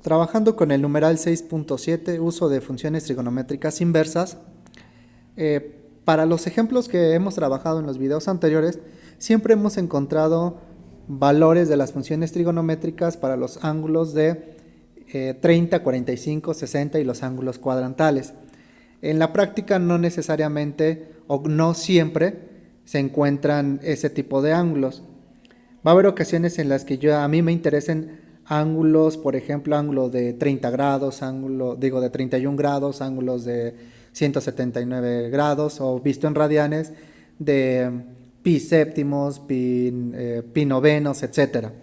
Trabajando con el numeral 6.7, uso de funciones trigonométricas inversas, para los ejemplos que hemos trabajado en los videos anteriores, siempre hemos encontrado valores de las funciones trigonométricas para los ángulos de 30, 45, 60 y los ángulos cuadrantales. En la práctica no necesariamente o no siempre se encuentran ese tipo de ángulos. Va a haber ocasiones en las que a mí me interesen ángulos, por ejemplo, ángulo de 30 grados, de 31 grados, ángulos de 179 grados, o visto en radianes, de pi séptimos, pi novenos, etcétera.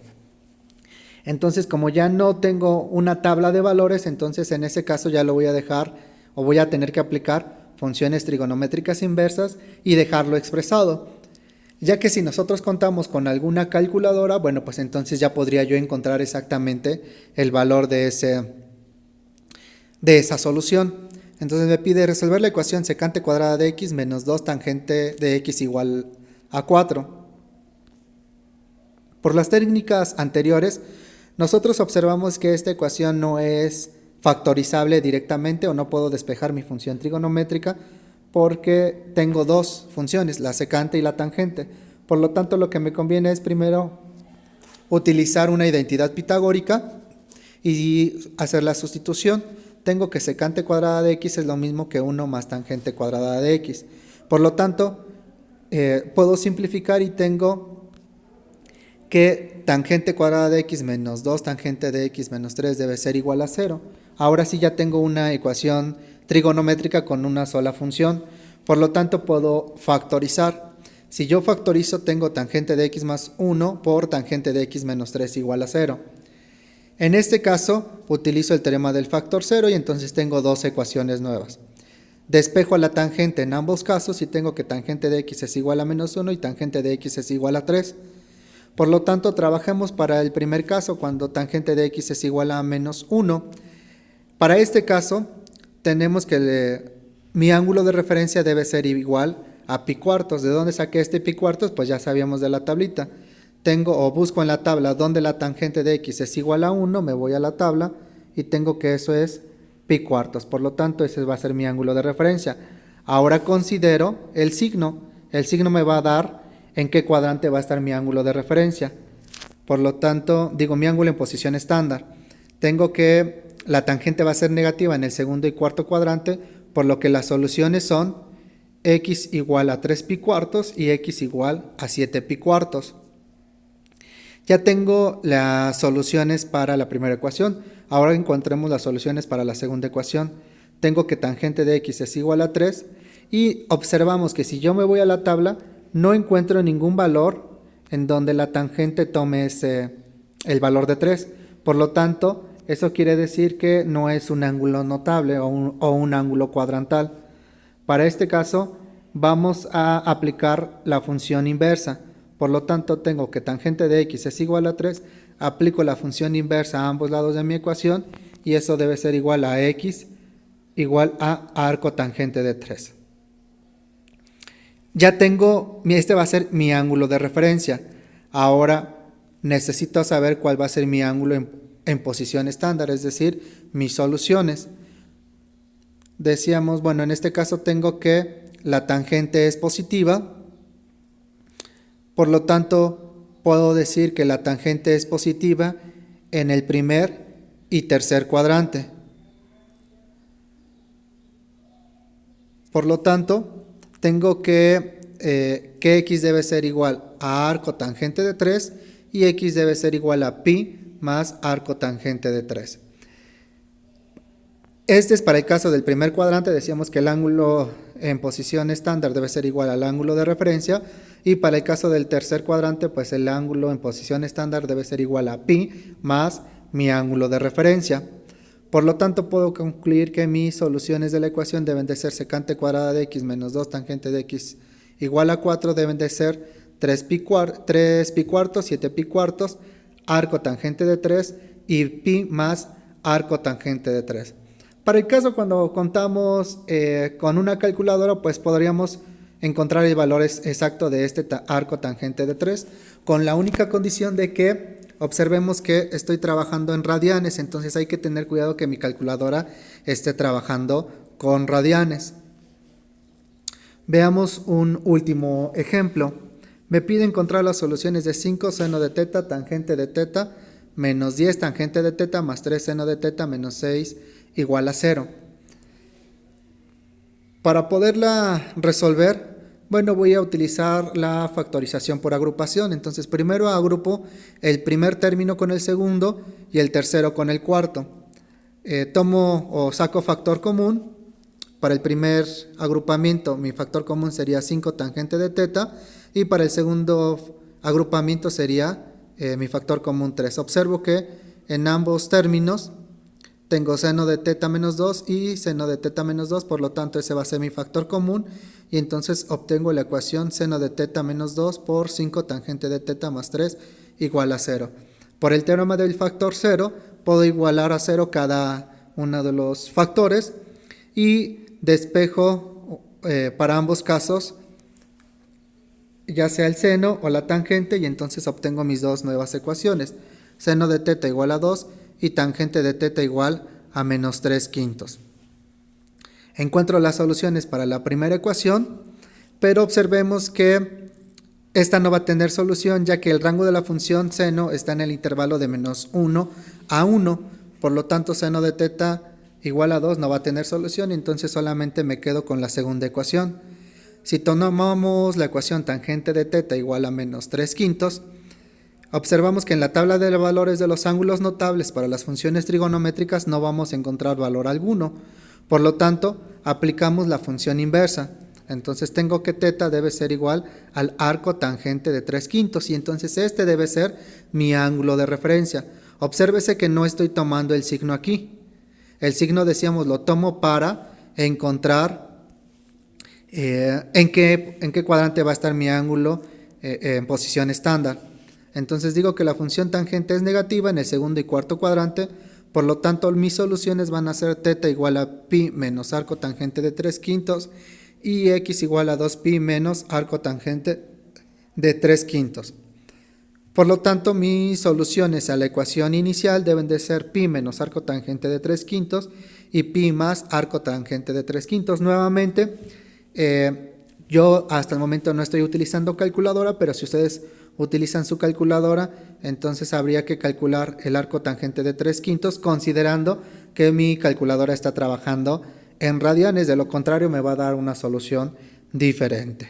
Entonces, como ya no tengo una tabla de valores, entonces en ese caso ya lo voy a dejar, o voy a tener que aplicar funciones trigonométricas inversas y dejarlo expresado. Ya que si nosotros contamos con alguna calculadora, bueno, pues entonces ya podría yo encontrar exactamente el valor de esa solución. Entonces me pide resolver la ecuación secante cuadrada de x menos 2 tangente de x igual a 4. Por las técnicas anteriores, nosotros observamos que esta ecuación no es factorizable directamente, o no puedo despejar mi función trigonométrica porque tengo dos funciones, la secante y la tangente. Por lo tanto, lo que me conviene es primero utilizar una identidad pitagórica y hacer la sustitución. Tengo que secante cuadrada de x es lo mismo que 1 más tangente cuadrada de x. Por lo tanto, puedo simplificar y tengo que tangente cuadrada de x menos 2 tangente de x menos 3 debe ser igual a 0. Ahora sí ya tengo una ecuación trigonométrica con una sola función. Por lo tanto, puedo factorizar. Si yo factorizo, tengo tangente de x más 1 por tangente de x menos 3 igual a 0. En este caso, utilizo el teorema del factor 0 y entonces tengo dos ecuaciones nuevas. Despejo a la tangente en ambos casos y tengo que tangente de x es igual a menos 1 y tangente de x es igual a 3. Por lo tanto, trabajemos para el primer caso cuando tangente de x es igual a menos 1. Para este caso, tenemos que mi ángulo de referencia debe ser igual a pi cuartos. ¿De dónde saqué este pi cuartos? Pues ya sabíamos de la tablita. Busco en la tabla donde la tangente de x es igual a 1, me voy a la tabla y tengo que eso es pi cuartos. Por lo tanto, ese va a ser mi ángulo de referencia. Ahora considero el signo. El signo me va a dar en qué cuadrante va a estar mi ángulo de referencia. Por lo tanto, digo mi ángulo en posición estándar. Tengo que la tangente va a ser negativa en el segundo y cuarto cuadrante, por lo que las soluciones son x igual a 3 pi cuartos y x igual a 7 pi cuartos. Ya tengo las soluciones para la primera ecuación. Ahora encontremos las soluciones para la segunda ecuación. Tengo que tangente de x es igual a 3 y observamos que si yo me voy a la tabla, no encuentro ningún valor en donde la tangente tome el valor de 3. Por lo tanto, eso quiere decir que no es un ángulo notable o un ángulo cuadrantal. Para este caso, vamos a aplicar la función inversa. Por lo tanto, tengo que tangente de x es igual a 3, aplico la función inversa a ambos lados de mi ecuación y eso debe ser igual a x igual a arco tangente de 3. Ya tengo, este va a ser mi ángulo de referencia. Ahora necesito saber cuál va a ser mi ángulo en posición estándar, es decir, mis soluciones. Decíamos, bueno, en este caso tengo que la tangente es positiva, por lo tanto puedo decir que la tangente es positiva en el primer y tercer cuadrante. Por lo tanto, tengo que x debe ser igual a arco tangente de 3 y x debe ser igual a pi más arco tangente de 3. Este es para el caso del primer cuadrante. Decíamos que el ángulo en posición estándar debe ser igual al ángulo de referencia, y para el caso del tercer cuadrante, pues el ángulo en posición estándar debe ser igual a pi más mi ángulo de referencia. Por lo tanto, puedo concluir que mis soluciones de la ecuación deben de ser secante cuadrada de x menos 2 tangente de x igual a 4, deben de ser 3 pi cuartos, 7 pi cuartos, arco tangente de 3 y pi más arco tangente de 3. Para el caso cuando contamos con una calculadora, pues podríamos encontrar el valor exacto de este arco tangente de 3, con la única condición de que observemos que estoy trabajando en radianes, entonces hay que tener cuidado que mi calculadora esté trabajando con radianes. Veamos un último ejemplo. Me pide encontrar las soluciones de 5 seno de teta tangente de teta menos 10 tangente de teta más 3 seno de teta menos 6 igual a 0. Para poderla resolver, bueno, voy a utilizar la factorización por agrupación. Entonces primero agrupo el primer término con el segundo y el tercero con el cuarto. Tomo o saco factor común. Para el primer agrupamiento mi factor común sería 5 tangente de teta y para el segundo agrupamiento sería mi factor común 3. Observo que en ambos términos tengo seno de teta menos 2 y seno de teta menos 2, por lo tanto ese va a ser mi factor común y entonces obtengo la ecuación seno de teta menos 2 por 5 tangente de teta más 3 igual a 0. Por el teorema del factor 0 puedo igualar a 0 cada uno de los factores y despejo para ambos casos ya sea el seno o la tangente y entonces obtengo mis dos nuevas ecuaciones, seno de teta igual a 2 y tangente de teta igual a menos 3/5. Encuentro las soluciones para la primera ecuación, pero observemos que esta no va a tener solución ya que el rango de la función seno está en el intervalo de menos 1 a 1, por lo tanto seno de teta igual a 2 no va a tener solución, entonces solamente me quedo con la segunda ecuación. Si tomamos la ecuación tangente de teta igual a menos 3/5, observamos que en la tabla de valores de los ángulos notables para las funciones trigonométricas no vamos a encontrar valor alguno. Por lo tanto, aplicamos la función inversa. Entonces tengo que teta debe ser igual al arco tangente de 3/5 y entonces este debe ser mi ángulo de referencia. Obsérvese que no estoy tomando el signo aquí. El signo, decíamos, lo tomo para encontrar en qué cuadrante va a estar mi ángulo en posición estándar. Entonces digo que la función tangente es negativa en el segundo y cuarto cuadrante, por lo tanto mis soluciones van a ser teta igual a pi menos arco tangente de 3/5 y x igual a 2pi menos arco tangente de 3/5. Por lo tanto mis soluciones a la ecuación inicial deben de ser pi menos arco tangente de 3/5 y pi más arco tangente de 3/5. Nuevamente, yo hasta el momento no estoy utilizando calculadora, pero si ustedes utilizan su calculadora, entonces habría que calcular el arco tangente de 3/5 considerando que mi calculadora está trabajando en radianes, de lo contrario me va a dar una solución diferente.